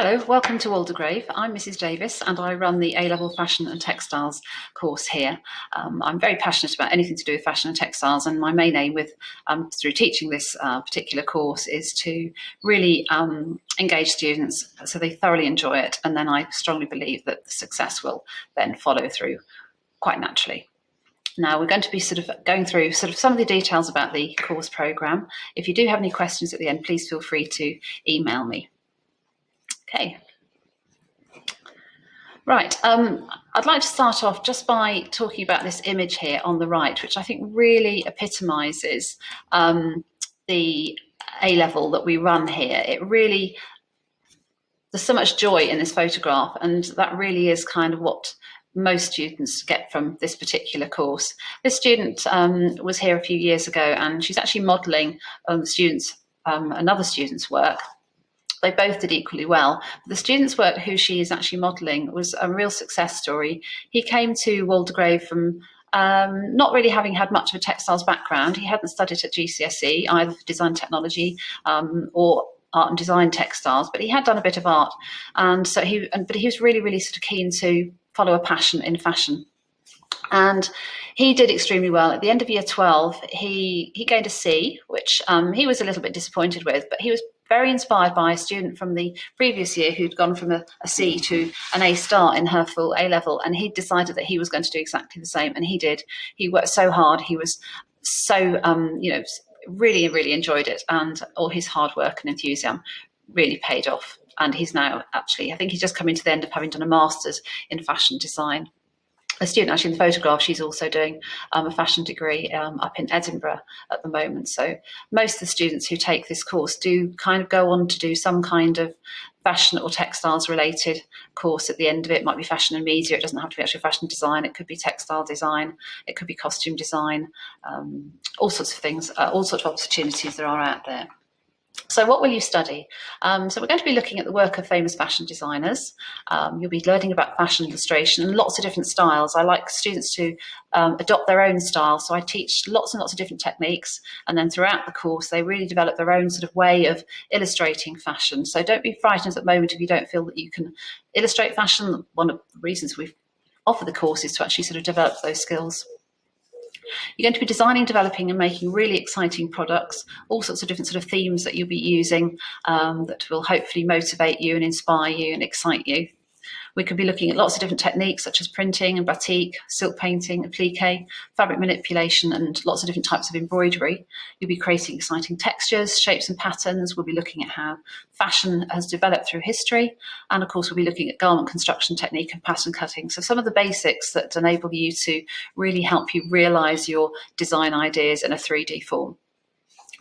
Hello, welcome to Waldegrave. I'm Mrs Davies and I run the A-Level Fashion and Textiles course here. I'm very passionate about anything to do with fashion and textiles, and my main aim with through teaching this particular course is to really engage students so they thoroughly enjoy it, and then I strongly believe that the success will then follow through quite naturally. Now we're going to be going through some of the details about the course programme. If you do have any questions at the end, please feel free to email me. Okay. Right, I'd like to start off just by talking about this image here on the right, which I think really epitomises the A-level that we run here. There's so much joy in this photograph, and that really is kind of what most students get from this particular course. This student was here a few years ago, and she's actually modelling another student's work. They both did equally well. The student's work, who she is actually modelling, was a real success story. He came to Waldegrave from not really having had much of a textiles background. He hadn't studied at GCSE, either for design technology or art and design textiles, but he had done a bit of art. And so he was really, really sort of keen to follow a passion in fashion. And he did extremely well. At the end of year 12, he gained a C, which he was a little bit disappointed with, but he was very inspired by a student from the previous year who'd gone from a C to an A star in her full A level, and he decided that he was going to do exactly the same, and he did. He worked so hard. He was so really, really enjoyed it, and all his hard work and enthusiasm really paid off. And he's now I think he's just coming to the end of having done a master's in fashion design. A student actually in the photograph, she's also doing a fashion degree up in Edinburgh at the moment. So most of the students who take this course do kind of go on to do some kind of fashion or textiles related course at the end of it. It might be fashion and media. It doesn't have to be actually fashion design. It could be textile design. It could be costume design, all sorts of things, all sorts of opportunities there are out there. So what will you study? So we're going to be looking at the work of famous fashion designers. You'll be learning about fashion illustration and lots of different styles. I like students to adopt their own style. So I teach lots and lots of different techniques. And then throughout the course, they really develop their own sort of way of illustrating fashion. So don't be frightened at the moment if you don't feel that you can illustrate fashion. One of the reasons we've offered the course is to actually sort of develop those skills. You're going to be designing, developing and making really exciting products, all sorts of different sort of themes that you'll be using that will hopefully motivate you and inspire you and excite you. We could be looking at lots of different techniques such as printing and batik, silk painting, applique, fabric manipulation and lots of different types of embroidery. You'll be creating exciting textures, shapes and patterns. We'll be looking at how fashion has developed through history. And of course, we'll be looking at garment construction technique and pattern cutting. So some of the basics that enable you to really help you realise your design ideas in a 3D form.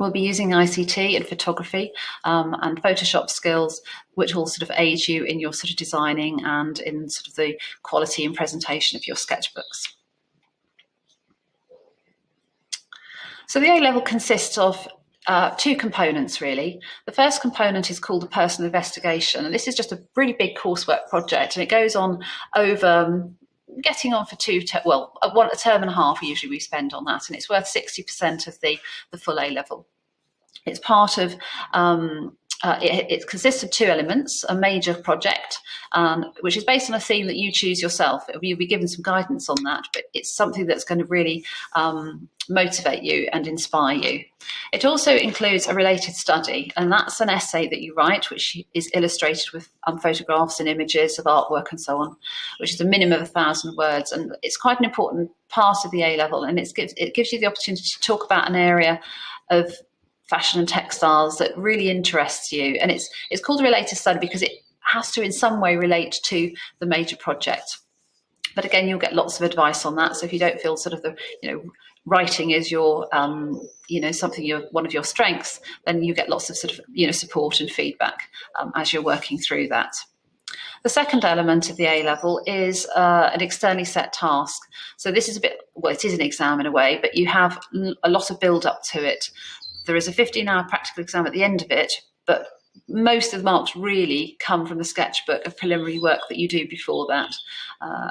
We'll be using ICT and photography and Photoshop skills, which will sort of aid you in your sort of designing and in sort of the quality and presentation of your sketchbooks. So the A-level consists of two components, really. The first component is called a personal investigation, and this is just a really big coursework project, and it goes on over getting on for a term and a half usually we spend on that, and it's worth 60% of the full A-level. It's part of, it consists of two elements, a major project, which is based on a theme that you choose yourself. You'll be given some guidance on that, but it's something that's going to really motivate you and inspire you. It also includes a related study, and that's an essay that you write, which is illustrated with photographs and images of artwork and so on, which is a minimum of 1,000 words. And it's quite an important part of the A-level, and it gives you the opportunity to talk about an area of fashion and textiles that really interests you. And it's called a related study because it has to in some way relate to the major project. But again, you'll get lots of advice on that. So if you don't feel sort of writing is your, one of your strengths, then you get lots of sort of, support and feedback as you're working through that. The second element of the A-level is an externally set task. So this is it is an exam in a way, but you have a lot of build up to it. There is a 15-hour practical exam at the end of it, but most of the marks really come from the sketchbook of preliminary work that you do before that.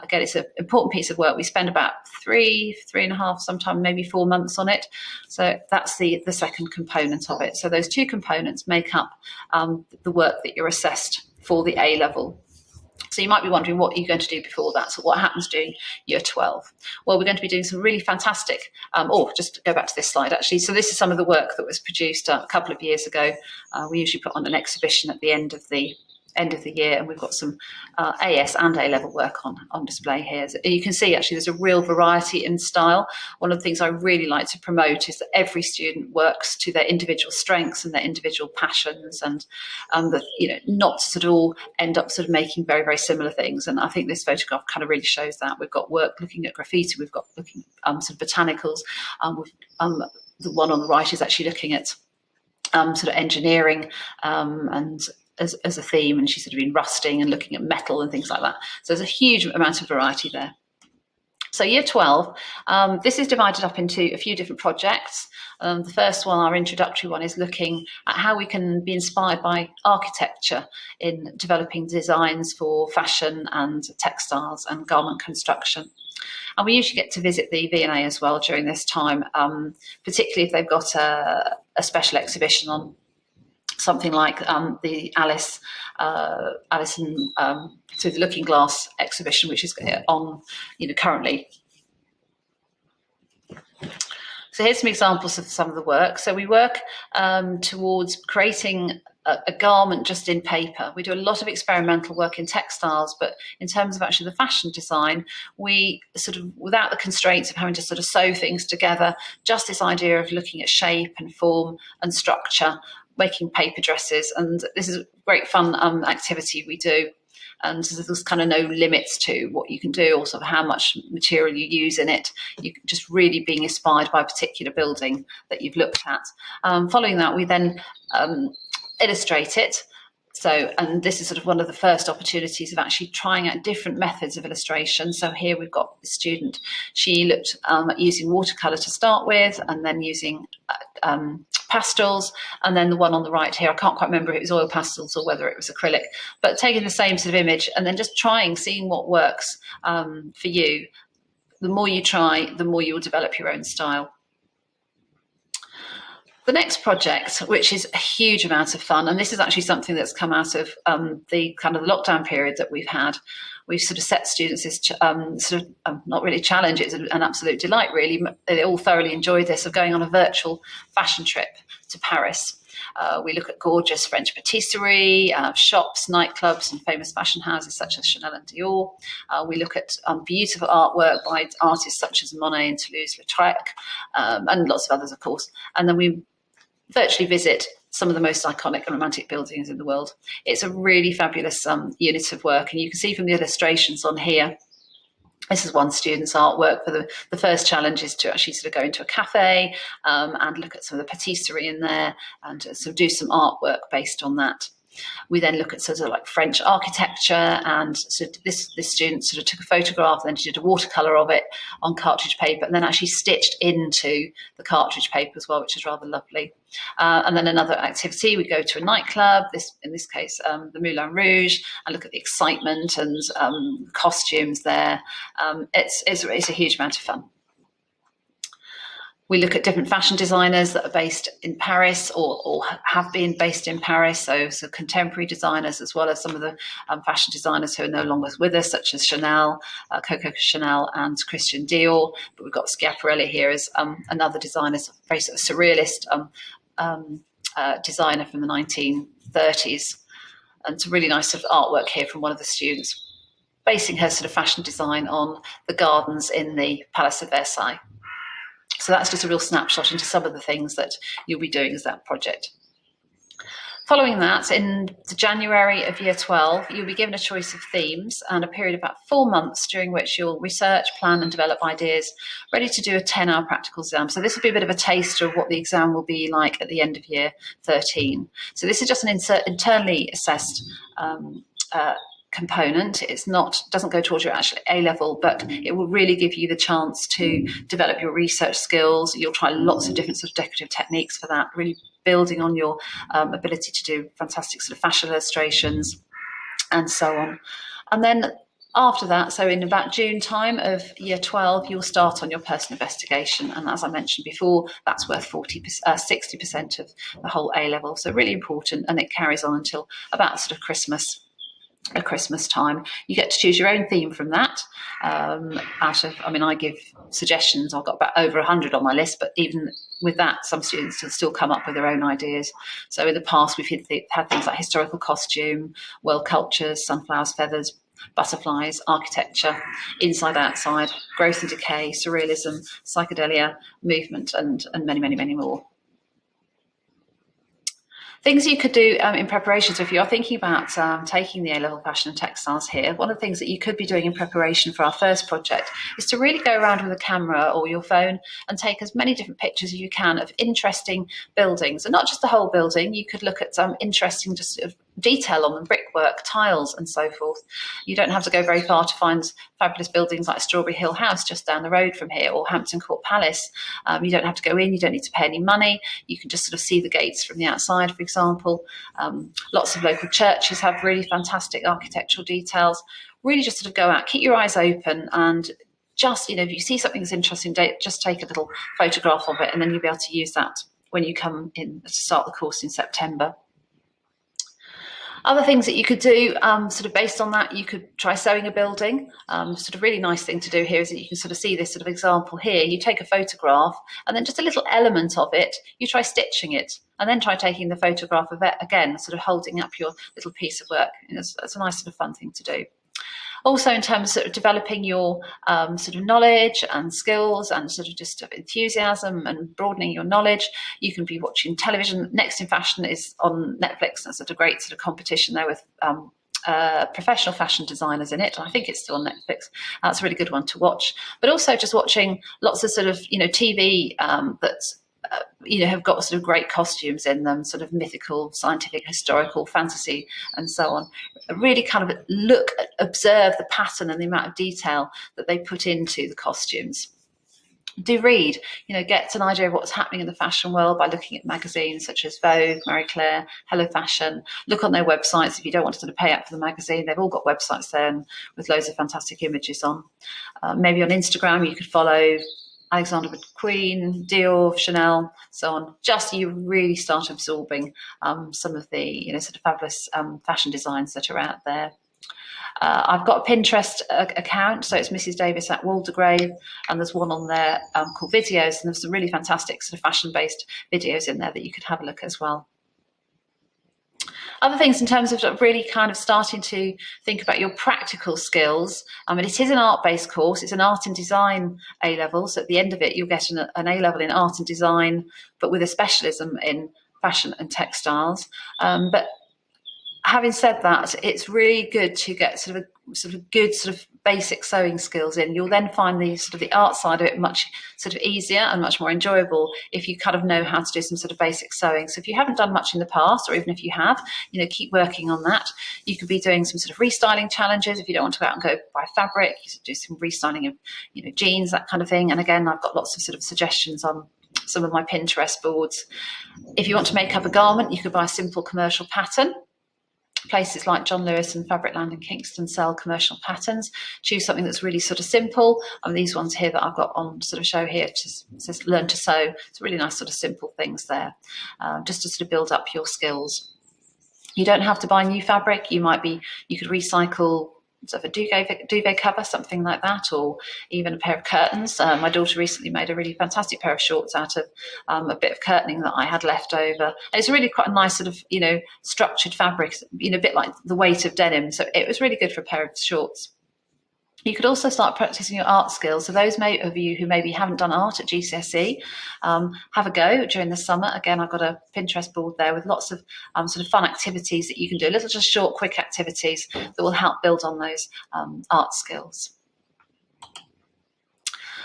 Again, it's an important piece of work. We spend about three and a half, sometimes maybe 4 months on it. So that's the second component of it. So those two components make up the work that you're assessed for the A level. So you might be wondering, what are you going to do before that? So what happens during year 12? Well, we're going to be doing some really fantastic, just to go back to this slide actually. So this is some of the work that was produced a couple of years ago. We usually put on an exhibition at the end of the year, and we've got some AS and A level work on display here. So you can see actually there's a real variety in style. One of the things I really like to promote is that every student works to their individual strengths and their individual passions, and not to sort of all end up sort of making very, very similar things. And I think this photograph kind of really shows that. We've got work looking at graffiti, we've got looking at sort of botanicals, the one on the right is actually looking at sort of engineering and as a theme, and she's sort of been rusting and looking at metal and things like that. So there's a huge amount of variety there. So year 12, this is divided up into a few different projects. The first one, our introductory one, is looking at how we can be inspired by architecture in developing designs for fashion and textiles and garment construction. And we usually get to visit the V&A as well during this time, particularly if they've got a special exhibition on something like the Alice and Through the Looking Glass exhibition, which is on currently. So here's some examples of some of the work. So we work towards creating a garment just in paper. We do a lot of experimental work in textiles, but in terms of actually the fashion design, we sort of, without the constraints of having to sort of sew things together, just this idea of looking at shape and form and structure, making paper dresses. And this is a great fun activity we do. And there's kind of no limits to what you can do, or sort of how much material you use in it. You just really being inspired by a particular building that you've looked at. Following that, we then illustrate it. So, and this is sort of one of the first opportunities of actually trying out different methods of illustration. So here we've got the student. She looked at using watercolour to start with, and then using pastels, and then the one on the right here, I can't quite remember if it was oil pastels or whether it was acrylic, but taking the same sort of image and then just seeing what works for you. The more you try, the more you will develop your own style. The next project, which is a huge amount of fun, and this is actually something that's come out of the kind of lockdown period that we've had. We've sort of set students this not really challenge, it's an absolute delight really. They all thoroughly enjoyed this, of going on a virtual fashion trip to Paris. We look at gorgeous French patisserie, shops, nightclubs and famous fashion houses such as Chanel and Dior. We look at beautiful artwork by artists such as Monet and Toulouse-Lautrec, and lots of others of course. And then we virtually visit some of the most iconic and romantic buildings in the world. It's a really fabulous unit of work, and you can see from the illustrations on here, this is one student's artwork. For the first challenge is to actually sort of go into a cafe and look at some of the patisserie in there and sort of do some artwork based on that. We then look at sort of like French architecture, and so this student sort of took a photograph, then she did a watercolour of it on cartridge paper, and then actually stitched into the cartridge paper as well, which is rather lovely. And then another activity, we go to a nightclub, in this case the Moulin Rouge, and look at the excitement and costumes there. It's a huge amount of fun. We look at different fashion designers that are based in Paris or have been based in Paris, so contemporary designers, as well as some of the fashion designers who are no longer with us, such as Chanel, Coco Chanel and Christian Dior. But we've got Schiaparelli here as another designer, very sort of surrealist designer from the 1930s. And it's a really nice sort of artwork here from one of the students, basing her sort of fashion design on the gardens in the Palace of Versailles. So that's just a real snapshot into some of the things that you'll be doing as that project. Following that, in the January of year 12, you'll be given a choice of themes and a period of about 4 months during which you'll research, plan and develop ideas, ready to do a 10-hour practical exam. So this will be a bit of a taster of what the exam will be like at the end of year 13. So this is just an internally assessed component. Doesn't go towards your actual A level, but it will really give you the chance to develop your research skills. You'll try lots of different sort of decorative techniques for that, really building on your ability to do fantastic sort of fashion illustrations and so on. And then after that, so in about June time of year 12, you'll start on your personal investigation. And as I mentioned before, that's worth 60% of the whole A level. So really important, and it carries on until about sort of Christmas. at Christmas time. You get to choose your own theme from that. I give suggestions. I've got about over 100 on my list, but even with that, some students will still come up with their own ideas. So in the past, we've had things like historical costume, world cultures, sunflowers, feathers, butterflies, architecture, inside, outside, growth and decay, surrealism, psychedelia, movement, and many, many, many more. Things you could do in preparation. So if you are thinking about taking the A-level fashion and textiles here, one of the things that you could be doing in preparation for our first project is to really go around with a camera or your phone and take as many different pictures as you can of interesting buildings, and not just the whole building. You could look at some interesting just sort of detail on them, brickwork, tiles, and so forth. You don't have to go very far to find fabulous buildings like Strawberry Hill House just down the road from here, or Hampton Court Palace. You don't have to go in, you don't need to pay any money. You can just sort of see the gates from the outside, for example. Lots of local churches have really fantastic architectural details. Really just sort of go out, keep your eyes open, and just, if you see something that's interesting, just take a little photograph of it, and then you'll be able to use that when you come in to start the course in September. Other things that you could do, sort of based on that, you could try sewing a building. Sort of really nice thing to do here is that you can sort of see this sort of example here. You take a photograph and then just a little element of it, you try stitching it, and then try taking the photograph of it again, sort of holding up your little piece of work. That's a nice sort of fun thing to do. Also, in terms of developing your sort of knowledge and skills and sort of just enthusiasm and broadening your knowledge, you can be watching television. Next in Fashion is on Netflix. That's sort of a great sort of competition there with professional fashion designers in it. I think it's still on Netflix. That's a really good one to watch. But also just watching lots of sort of TV that's have got sort of great costumes in them, sort of mythical, scientific, historical, fantasy, and so on. Really kind of observe the pattern and the amount of detail that they put into the costumes. Do read, get an idea of what's happening in the fashion world by looking at magazines such as Vogue, Marie Claire, Hello Fashion. Look on their websites if you don't want to sort of pay up for the magazine. They've all got websites there with loads of fantastic images on. Maybe on Instagram you could follow Alexander McQueen, Dior, Chanel, so on. Just you really start absorbing some of the sort of fabulous fashion designs that are out there. I've got a Pinterest account, so it's Mrs Davies at Waldegrave, and there's one on there called Videos, and there's some really fantastic sort of fashion-based videos in there that you could have a look as well. Other things in terms of really kind of starting to think about your practical skills. It is an art-based course. It's an art and design A-level. So at the end of it, you'll get an A-level in art and design, but with a specialism in fashion and textiles. But having said that, it's really good to get sort of good sort of basic sewing skills in. You'll then find the art side of it much sort of easier and much more enjoyable if you kind of know how to do some sort of basic sewing. So if you haven't done much in the past, or even if you have, keep working on that. You could be doing some sort of restyling challenges if you don't want to go out and go buy fabric. You could do some restyling of jeans, that kind of thing. And again, I've got lots of sort of suggestions on some of my Pinterest boards. If you want to make up a garment, you could buy a simple commercial pattern. Places like John Lewis and Fabricland and Kingston sell commercial patterns. Choose something that's really sort of simple. These ones here that I've got on sort of show here says learn to sew. It's really nice sort of simple things there, just to sort of build up your skills. You don't have to buy new fabric. You could recycle sort of a duvet cover, something like that, or even a pair of curtains. My daughter recently made a really fantastic pair of shorts out of a bit of curtaining that I had left over. And it's really quite a nice sort of structured fabric, a bit like the weight of denim. So it was really good for a pair of shorts. You could also start practicing your art skills. So those of you who maybe haven't done art at GCSE, have a go during the summer. Again, I've got a Pinterest board there with lots of sort of fun activities that you can do, little just short, quick activities that will help build on those art skills.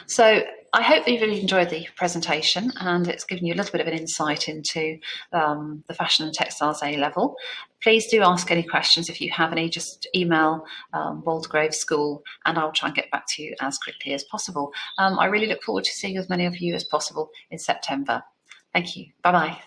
So I hope that you've really enjoyed the presentation, and it's given you a little bit of an insight into the Fashion and Textiles A-level. Please do ask any questions. If you have any, just email Waldegrave School and I'll try and get back to you as quickly as possible. I really look forward to seeing as many of you as possible in September. Thank you. Bye-bye.